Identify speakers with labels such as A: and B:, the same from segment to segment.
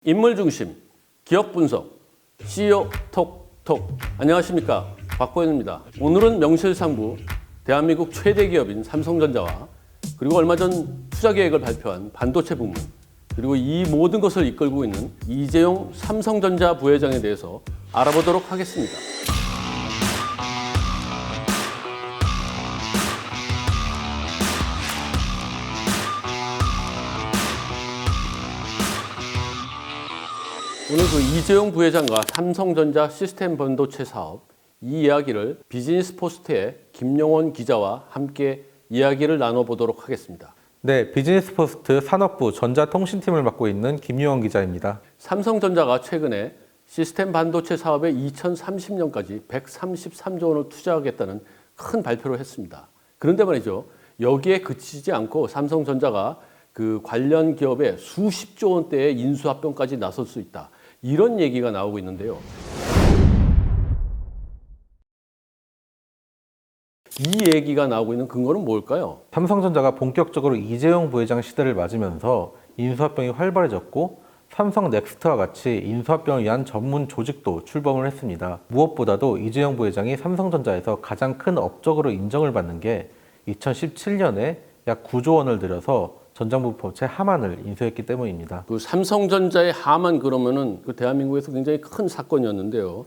A: 인물 중심, 기업 분석, CEO 톡톡. 안녕하십니까, 박보현입니다. 오늘은 명실상부 대한민국 최대 기업인 삼성전자와 그리고 얼마 전 투자 계획을 발표한 반도체 부문, 그리고 이 모든 것을 이끌고 있는 이재용 삼성전자 부회장에 대해서 알아보도록 하겠습니다. 오늘 그 이재용 부회장과 삼성전자 시스템 반도체 사업 이 이야기를 비즈니스 포스트의 김용원 기자와 함께 이야기를 나눠보도록 하겠습니다.
B: 네, 비즈니스 포스트 산업부 전자통신팀을 맡고 있는 김유원 기자입니다.
A: 삼성전자가 최근에 시스템 반도체 사업에 2030년까지 133조 원을 투자하겠다는 큰 발표를 했습니다. 그런데 말이죠, 여기에 그치지 않고 삼성전자가 그 관련 기업에 수십조 원대의 인수합병까지 나설 수 있다, 이런 얘기가 나오고 있는데요. 이 얘기가 나오고 있는 근거는 뭘까요?
B: 삼성전자가 본격적으로 이재용 부회장 시대를 맞으면서 인수합병이 활발해졌고 삼성 넥스트와 같이 인수합병을 위한 전문 조직도 출범을 했습니다. 무엇보다도 이재용 부회장이 삼성전자에서 가장 큰 업적으로 인정을 받는 게 2017년에 약 9조 원을 들여서 전장부 법체 하만을 인수했기 때문입니다.
A: 그 삼성전자의 하만, 그러면은 그 대한민국에서 굉장히 큰 사건이었는데요.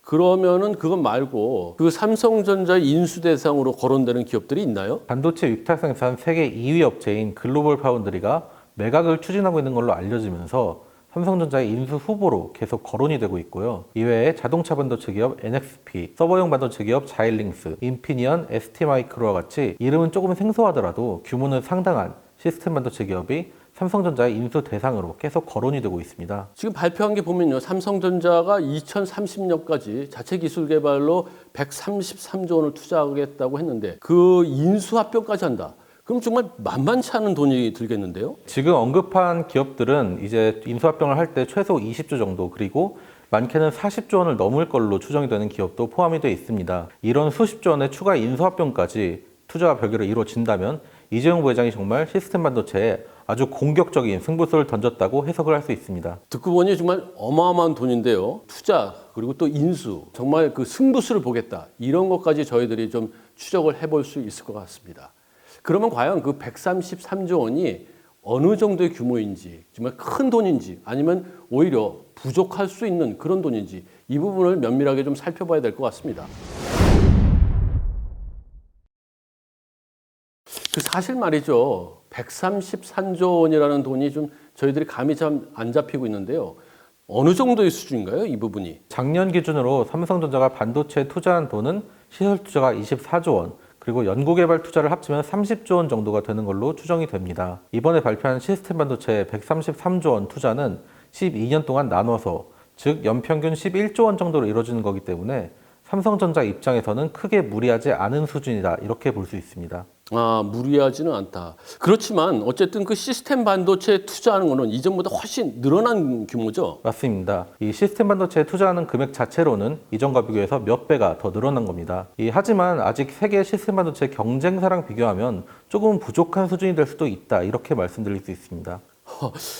A: 그러면은 그것 말고 그 삼성전자 인수 대상으로 거론되는 기업들이 있나요?
B: 반도체 위탁 생산 세계 2위 업체인 글로벌 파운드리가 매각을 추진하고 있는 걸로 알려지면서 삼성전자의 인수 후보로 계속 거론이 되고 있고요. 이외에 자동차 반도체 기업 NXP, 서버용 반도체 기업 자일링스, 인피니언, ST마이크로와 같이 이름은 조금 생소하더라도 규모는 상당한 시스템 반도체 기업이 삼성전자의 인수 대상으로 계속 거론이 되고 있습니다.
A: 지금 발표한 게 보면요, 삼성전자가 2030년까지 자체 기술 개발로 133조 원을 투자하겠다고 했는데 그 인수 합병까지 한다. 그럼 정말 만만치 않은 돈이 들겠는데요?
B: 지금 언급한 기업들은 이제 인수합병을 할 때 최소 20조 정도, 그리고 많게는 40조 원을 넘을 걸로 추정이 되는 기업도 포함이 되어 있습니다. 이런 수십조 원의 추가 인수합병까지 투자와 별개로 이루어진다면 이재용 부회장이 정말 시스템 반도체에 아주 공격적인 승부수를 던졌다고 해석을 할 수 있습니다.
A: 듣고 보니 정말 어마어마한 돈인데요. 투자 그리고 또 인수, 정말 그 승부수를 보겠다, 이런 것까지 저희들이 좀 추적을 해볼 수 있을 것 같습니다. 그러면 과연 그 133조 원이 어느 정도의 규모인지, 정말 큰 돈인지 아니면 오히려 부족할 수 있는 그런 돈인지, 이 부분을 면밀하게 좀 살펴봐야 될 것 같습니다. 그 사실 말이죠, 133조 원이라는 돈이 좀 저희들이 감이 참 안 잡히고 있는데요. 어느 정도의 수준인가요, 이 부분이?
B: 작년 기준으로 삼성전자가 반도체에 투자한 돈은 시설 투자가 24조 원, 그리고 연구개발 투자를 합치면 30조 원 정도가 되는 걸로 추정이 됩니다. 이번에 발표한 시스템 반도체 133조 원 투자는 12년 동안 나눠서, 즉 연평균 11조 원 정도로 이루어지는 거기 때문에 삼성전자 입장에서는 크게 무리하지 않은 수준이다, 이렇게 볼 수 있습니다.
A: 아, 무리하지는 않다. 그렇지만 어쨌든 그 시스템 반도체에 투자하는 거는 이전보다 훨씬 늘어난 규모죠?
B: 맞습니다. 이 시스템 반도체에 투자하는 금액 자체로는 이전과 비교해서 몇 배가 더 늘어난 겁니다. 하지만 아직 세계 시스템 반도체 경쟁사랑 비교하면 조금 부족한 수준이 될 수도 있다, 이렇게 말씀드릴 수 있습니다.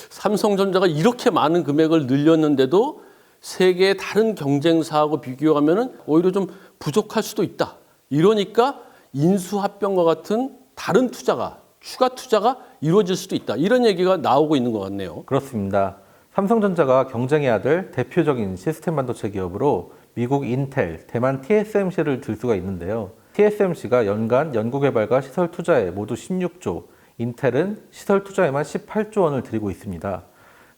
A: 삼성전자가 이렇게 많은 금액을 늘렸는데도 세계의 다른 경쟁사하고 비교하면 오히려 좀 부족할 수도 있다. 이러니까 인수합병과 같은 다른 투자가, 추가 투자가 이루어질 수도 있다, 이런 얘기가 나오고 있는 것 같네요.
B: 그렇습니다. 삼성전자가 경쟁해야 될 대표적인 시스템 반도체 기업으로 미국 인텔, 대만 TSMC를 들 수가 있는데요. TSMC가 연간 연구개발과 시설 투자에 모두 16조, 인텔은 시설 투자에만 18조 원을 들이고 있습니다.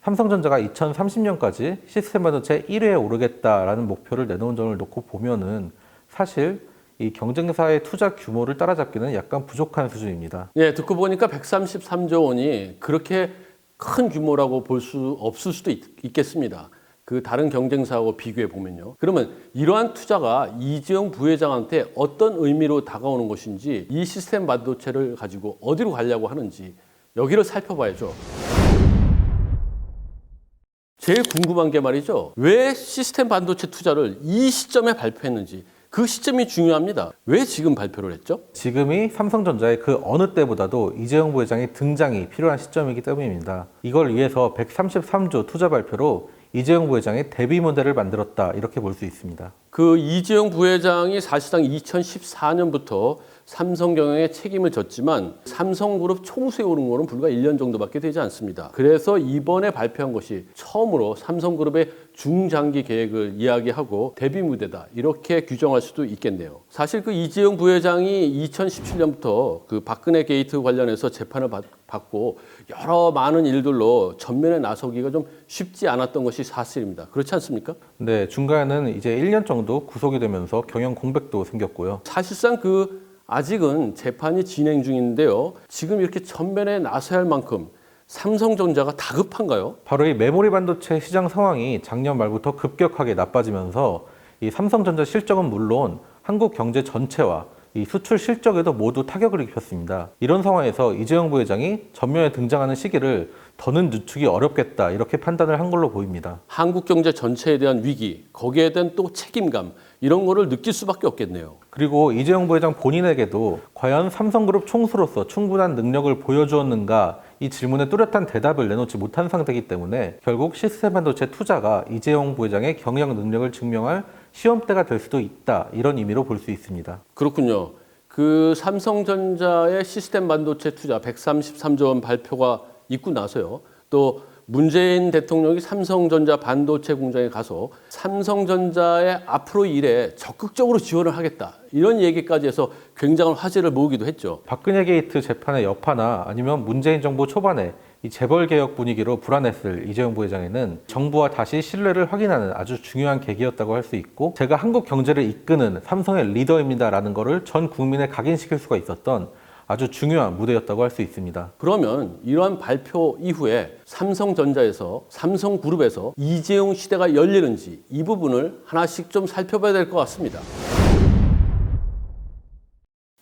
B: 삼성전자가 2030년까지 시스템 반도체 1위에 오르겠다라는 목표를 내놓은 점을 놓고 보면은 사실 이 경쟁사의 투자 규모를 따라잡기는 약간 부족한 수준입니다.
A: 예, 듣고 보니까 133조 원이 그렇게 큰 규모라고 볼 수 없을 수도 있겠습니다. 그 다른 경쟁사하고 비교해 보면요. 그러면 이러한 투자가 이재용 부회장한테 어떤 의미로 다가오는 것인지, 이 시스템 반도체를 가지고 어디로 가려고 하는지 여기를 살펴봐야죠. 제일 궁금한 게 말이죠, 왜 시스템 반도체 투자를 이 시점에 발표했는지, 그 시점이 중요합니다. 왜 지금 발표를 했죠?
B: 지금이 삼성전자의 그 어느 때보다도 이재용 부회장의 등장이 필요한 시점이기 때문입니다. 이걸 위해서 133조 투자 발표로 이재용 부회장의 데뷔 모델을 만들었다 이렇게 볼 수 있습니다.
A: 그 이재용 부회장이 사실상 2014년부터 삼성 경영에 책임을 졌지만 삼성그룹 총수에 오른 거는 불과 1년 정도밖에 되지 않습니다. 그래서 이번에 발표한 것이 처음으로 삼성그룹의 중장기 계획을 이야기하고 데뷔 무대다 이렇게 규정할 수도 있겠네요. 사실 그 이재용 부회장이 2017년부터 그 박근혜 게이트 관련해서 재판을 받고 여러 많은 일들로 전면에 나서기가 좀 쉽지 않았던 것이 사실입니다. 그렇지 않습니까?
B: 네, 중간에는 이제 1년 정도 구속이 되면서 경영 공백도 생겼고요.
A: 사실상 아직은 재판이 진행 중인데요. 지금 이렇게 전면에 나서야 할 만큼 삼성전자가 다급한가요?
B: 바로 이 메모리 반도체 시장 상황이 작년 말부터 급격하게 나빠지면서 이 삼성전자 실적은 물론 한국 경제 전체와 이 수출 실적에도 모두 타격을 입혔습니다. 이런 상황에서 이재용 부회장이 전면에 등장하는 시기를 더는 늦추기 어렵겠다 이렇게 판단을 한 걸로 보입니다.
A: 한국 경제 전체에 대한 위기, 거기에 대한 또 책임감 이런 거를 느낄 수밖에 없겠네요.
B: 그리고 이재용 부회장 본인에게도 과연 삼성그룹 총수로서 충분한 능력을 보여주었는가 이 질문에 뚜렷한 대답을 내놓지 못한 상태이기 때문에 결국 시스템 반도체 투자가 이재용 부회장의 경영 능력을 증명할 시험대가 될 수도 있다 이런 의미로 볼 수 있습니다.
A: 그렇군요. 그 삼성전자의 시스템 반도체 투자 133조 원 발표가 있고 나서요. 또 문재인 대통령이 삼성전자 반도체 공장에 가서 삼성전자의 앞으로 일에 적극적으로 지원을 하겠다. 이런 얘기까지 해서 굉장한 화제를 모으기도 했죠.
B: 박근혜 게이트 재판의 여파나 아니면 문재인 정부 초반에 이 재벌 개혁 분위기로 불안했을 이재용 부회장에는 정부와 다시 신뢰를 확인하는 아주 중요한 계기였다고 할 수 있고 제가 한국 경제를 이끄는 삼성의 리더입니다라는 거를 전 국민에 각인시킬 수가 있었던 아주 중요한 무대였다고 할 수 있습니다.
A: 그러면 이러한 발표 이후에 삼성전자에서 삼성그룹에서 이재용 시대가 열리는지 이 부분을 하나씩 좀 살펴봐야 될 것 같습니다.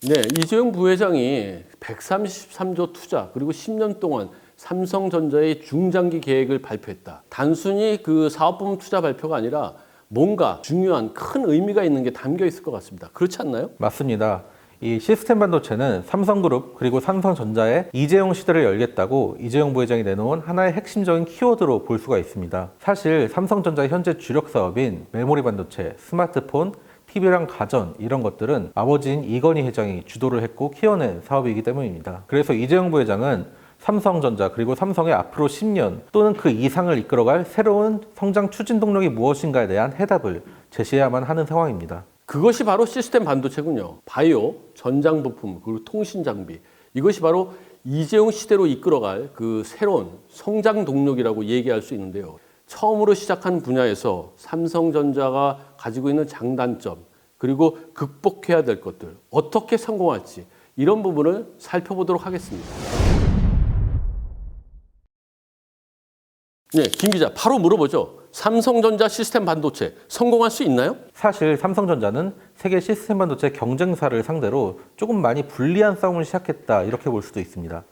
A: 네, 이재용 부회장이 133조 투자 그리고 10년 동안 삼성전자의 중장기 계획을 발표했다. 단순히 그 사업부문 투자 발표가 아니라 뭔가 중요한 큰 의미가 있는 게 담겨 있을 것 같습니다. 그렇지 않나요?
B: 맞습니다. 이 시스템 반도체는 삼성그룹 그리고 삼성전자의 이재용 시대를 열겠다고 이재용 부회장이 내놓은 하나의 핵심적인 키워드로 볼 수가 있습니다. 사실 삼성전자의 현재 주력 사업인 메모리 반도체, 스마트폰, TV랑 가전 이런 것들은 아버지인 이건희 회장이 주도를 했고 키워낸 사업이기 때문입니다. 그래서 이재용 부회장은 삼성전자 그리고 삼성의 앞으로 10년 또는 그 이상을 이끌어갈 새로운 성장 추진 동력이 무엇인가에 대한 해답을 제시해야만 하는 상황입니다.
A: 그것이 바로 시스템 반도체군요. 바이오, 전장 부품, 그리고 통신 장비. 이것이 바로 이재용 시대로 이끌어갈 그 새로운 성장 동력이라고 얘기할 수 있는데요. 처음으로 시작한 분야에서 삼성전자가 가지고 있는 장단점, 그리고 극복해야 될 것들, 어떻게 성공할지 이런 부분을 살펴보도록 하겠습니다. 네, 김 기자, 바로 물어보죠. 삼성전자 시스템 반도체 성공할 수 있나요?
B: 사실 삼성전자는 세계 시스템 반도체 경쟁사를 상대로 조금 많이 불리한 싸움을 시작했다 이렇게 볼 수도 있습니다.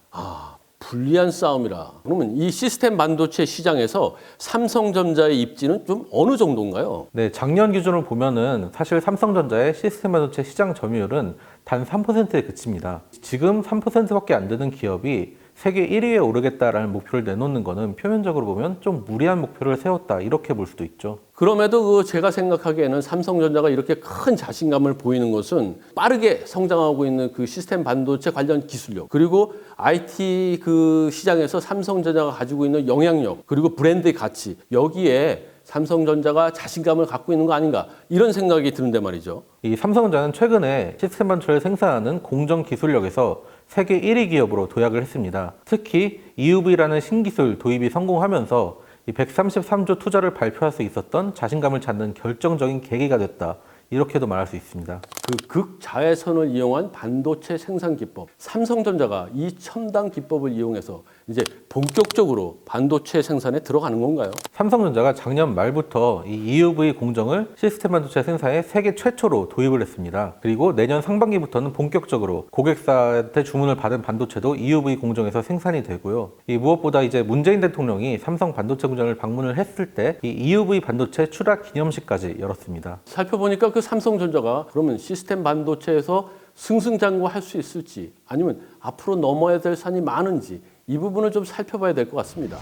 A: 불리한 싸움이라. 그러면 이 시스템 반도체 시장에서 삼성전자의 입지는 좀 어느 정도인가요?
B: 네, 작년 기준으로 보면은 사실 삼성전자의 시스템 반도체 시장 점유율은 단 3%에 그칩니다. 지금 3%밖에 안 되는 기업이 세계 1위에 오르겠다라는 목표를 내놓는 거는 표면적으로 보면 좀 무리한 목표를 세웠다 이렇게 볼 수도 있죠.
A: 그럼에도 제가 생각하기에는 삼성전자가 이렇게 큰 자신감을 보이는 것은 빠르게 성장하고 있는 그 시스템 반도체 관련 기술력 그리고 IT 그 시장에서 삼성전자가 가지고 있는 영향력 그리고 브랜드의 가치 여기에 삼성전자가 자신감을 갖고 있는 거 아닌가 이런 생각이 드는데 말이죠.
B: 이 삼성전자는 최근에 시스템 반도체를 생산하는 공정 기술력에서 세계 1위 기업으로 도약을 했습니다. 특히 EUV라는 신기술 도입이 성공하면서 이 133조 투자를 발표할 수 있었던 자신감을 찾는 결정적인 계기가 됐다. 이렇게도 말할 수 있습니다.
A: 그 극자외선을 이용한 반도체 생산 기법, 삼성전자가 이 첨단 기법을 이용해서 이제 본격적으로 반도체 생산에 들어가는 건가요?
B: 삼성전자가 작년 말부터 이 EUV 공정을 시스템 반도체 생산에 세계 최초로 도입을 했습니다. 그리고 내년 상반기부터는 본격적으로 고객사한테 주문을 받은 반도체도 EUV 공정에서 생산이 되고요. 이 무엇보다 이제 문재인 대통령이 삼성 반도체 공장을 방문을 했을 때 이 EUV 반도체 출하 기념식까지 열었습니다.
A: 살펴보니까 그 삼성전자가 그러면 시스템 반도체에서 승승장구할 수 있을지 아니면 앞으로 넘어야 될 산이 많은지 이 부분을 좀 살펴봐야 될 것 같습니다.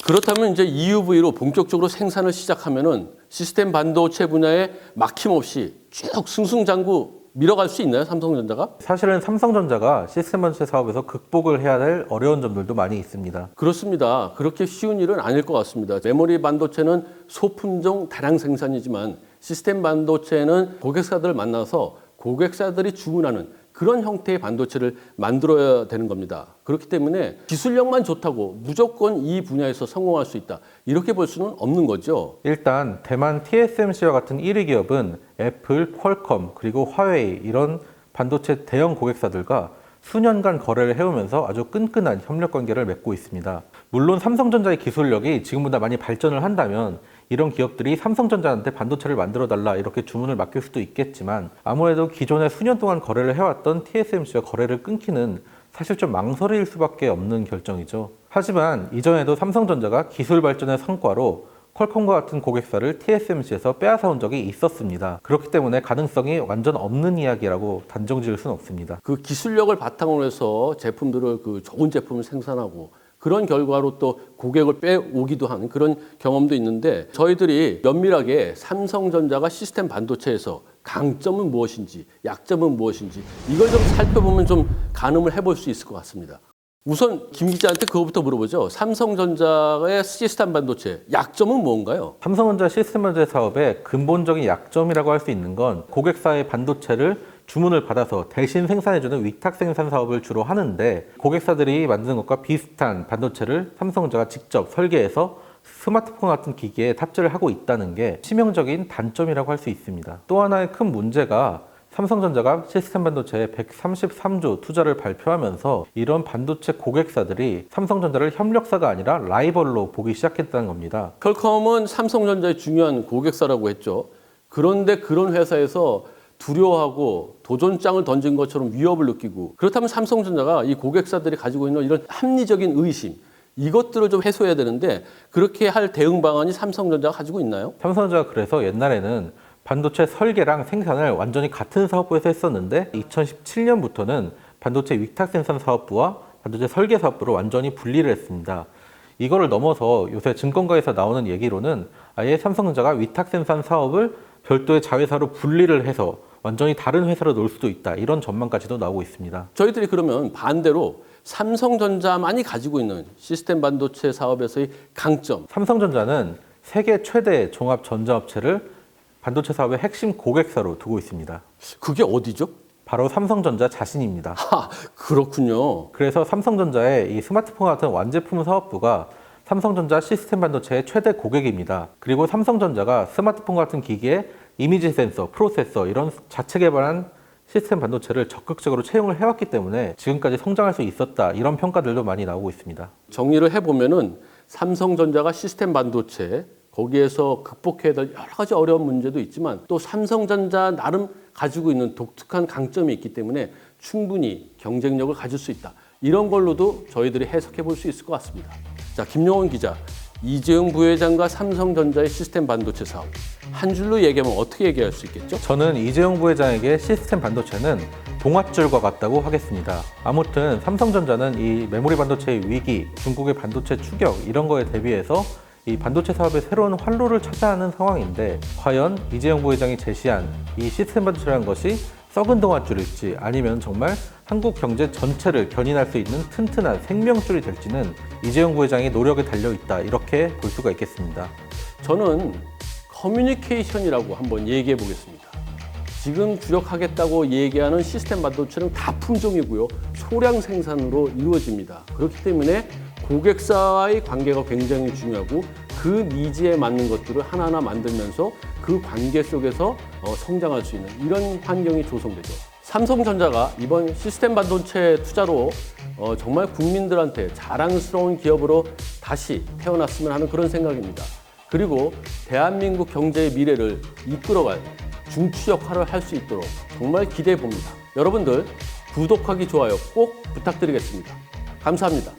A: 그렇다면 이제 EUV로 본격적으로 생산을 시작하면은 시스템 반도체 분야에 막힘없이 쭉 승승장구 밀어갈 수 있나요, 삼성전자가?
B: 사실은 삼성전자가 시스템 반도체 사업에서 극복을 해야 될 어려운 점들도 많이 있습니다.
A: 그렇습니다. 그렇게 쉬운 일은 아닐 것 같습니다. 메모리 반도체는 소품종 다량 생산이지만 시스템 반도체는 고객사들을 만나서 고객사들이 주문하는 그런 형태의 반도체를 만들어야 되는 겁니다. 그렇기 때문에 기술력만 좋다고 무조건 이 분야에서 성공할 수 있다. 이렇게 볼 수는 없는 거죠.
B: 일단 대만 TSMC와 같은 1위 기업은 애플, 퀄컴, 그리고 화웨이 이런 반도체 대형 고객사들과 수년간 거래를 해오면서 아주 끈끈한 협력 관계를 맺고 있습니다. 물론 삼성전자의 기술력이 지금보다 많이 발전을 한다면 이런 기업들이 삼성전자한테 반도체를 만들어달라 이렇게 주문을 맡길 수도 있겠지만 아무래도 기존에 수년 동안 거래를 해왔던 TSMC와 거래를 끊기는 사실 좀 망설일 수밖에 없는 결정이죠. 하지만 이전에도 삼성전자가 기술 발전의 성과로 퀄컴과 같은 고객사를 TSMC에서 빼앗아온 적이 있었습니다. 그렇기 때문에 가능성이 완전 없는 이야기라고 단정 지을 수는 없습니다.
A: 그 기술력을 바탕으로 해서 제품들을 그 좋은 제품을 생산하고 그런 결과로 또 고객을 빼오기도 한 그런 경험도 있는데 저희들이 면밀하게 삼성전자가 시스템 반도체에서 강점은 무엇인지 약점은 무엇인지 이걸 좀 살펴보면 좀 가늠을 해볼 수 있을 것 같습니다. 우선 김 기자한테 그거부터 물어보죠. 삼성전자의 시스템 반도체 약점은 뭔가요?
B: 삼성전자 시스템 반도체 사업의 근본적인 약점이라고 할 수 있는 건 고객사의 반도체를 주문을 받아서 대신 생산해주는 위탁 생산 사업을 주로 하는데 고객사들이 만드는 것과 비슷한 반도체를 삼성전자가 직접 설계해서 스마트폰 같은 기기에 탑재를 하고 있다는 게 치명적인 단점이라고 할 수 있습니다. 또 하나의 큰 문제가 삼성전자가 시스템 반도체에 133조 투자를 발표하면서 이런 반도체 고객사들이 삼성전자를 협력사가 아니라 라이벌로 보기 시작했다는 겁니다.
A: 퀄컴은 삼성전자의 중요한 고객사라고 했죠. 그런데 그런 회사에서 두려워하고 도전장을 던진 것처럼 위협을 느끼고 그렇다면 삼성전자가 이 고객사들이 가지고 있는 이런 합리적인 의심 이것들을 좀 해소해야 되는데 그렇게 할 대응 방안이 삼성전자가 가지고 있나요?
B: 삼성전자가 그래서 옛날에는 반도체 설계랑 생산을 완전히 같은 사업부에서 했었는데 2017년부터는 반도체 위탁 생산 사업부와 반도체 설계 사업부로 완전히 분리를 했습니다. 이거를 넘어서 요새 증권가에서 나오는 얘기로는 아예 삼성전자가 위탁 생산 사업을 별도의 자회사로 분리를 해서 완전히 다른 회사로 놓을 수도 있다. 이런 전망까지도 나오고 있습니다.
A: 저희들이 그러면 반대로 삼성전자만이 가지고 있는 시스템 반도체 사업에서의 강점.
B: 삼성전자는 세계 최대 종합 전자업체를 반도체 사업의 핵심 고객사로 두고 있습니다.
A: 그게 어디죠?
B: 바로 삼성전자 자신입니다.
A: 그렇군요.
B: 그래서 삼성전자의 이 스마트폰 같은 완제품 사업부가 삼성전자 시스템 반도체의 최대 고객입니다. 그리고 삼성전자가 스마트폰 같은 기기에 이미지 센서, 프로세서 이런 자체 개발한 시스템 반도체를 적극적으로 채용을 해왔기 때문에 지금까지 성장할 수 있었다 이런 평가들도 많이 나오고 있습니다.
A: 정리를 해보면은 삼성전자가 시스템 반도체 거기에서 극복해야 될 여러 가지 어려운 문제도 있지만 또 삼성전자 나름 가지고 있는 독특한 강점이 있기 때문에 충분히 경쟁력을 가질 수 있다. 이런 걸로도 저희들이 해석해 볼 수 있을 것 같습니다. 자, 김용원 기자, 이재용 부회장과 삼성전자의 시스템 반도체 사업 한 줄로 얘기하면 어떻게 얘기할 수 있겠죠?
B: 저는 이재용 부회장에게 시스템 반도체는 동아줄과 같다고 하겠습니다. 아무튼 삼성전자는 이 메모리 반도체의 위기, 중국의 반도체 추격 이런 거에 대비해서 이 반도체 사업의 새로운 활로를 찾아야 하는 상황인데 과연 이재용 부회장이 제시한 이 시스템 반도체라는 것이 썩은 동아줄일지 아니면 정말 한국 경제 전체를 견인할 수 있는 튼튼한 생명줄이 될지는 이재용 부회장의 노력에 달려있다 이렇게 볼 수가 있겠습니다.
A: 저는 커뮤니케이션이라고 한번 얘기해 보겠습니다. 지금 주력하겠다고 얘기하는 시스템 반도체는 다 품종이고요. 소량 생산으로 이루어집니다. 그렇기 때문에 고객사와의 관계가 굉장히 중요하고 그 니즈에 맞는 것들을 하나하나 만들면서 그 관계 속에서 성장할 수 있는 이런 환경이 조성되죠. 삼성전자가 이번 시스템 반도체 투자로 정말 국민들한테 자랑스러운 기업으로 다시 태어났으면 하는 그런 생각입니다. 그리고 대한민국 경제의 미래를 이끌어갈 중추 역할을 할 수 있도록 정말 기대해 봅니다. 여러분들 구독하기, 좋아요 꼭 부탁드리겠습니다. 감사합니다.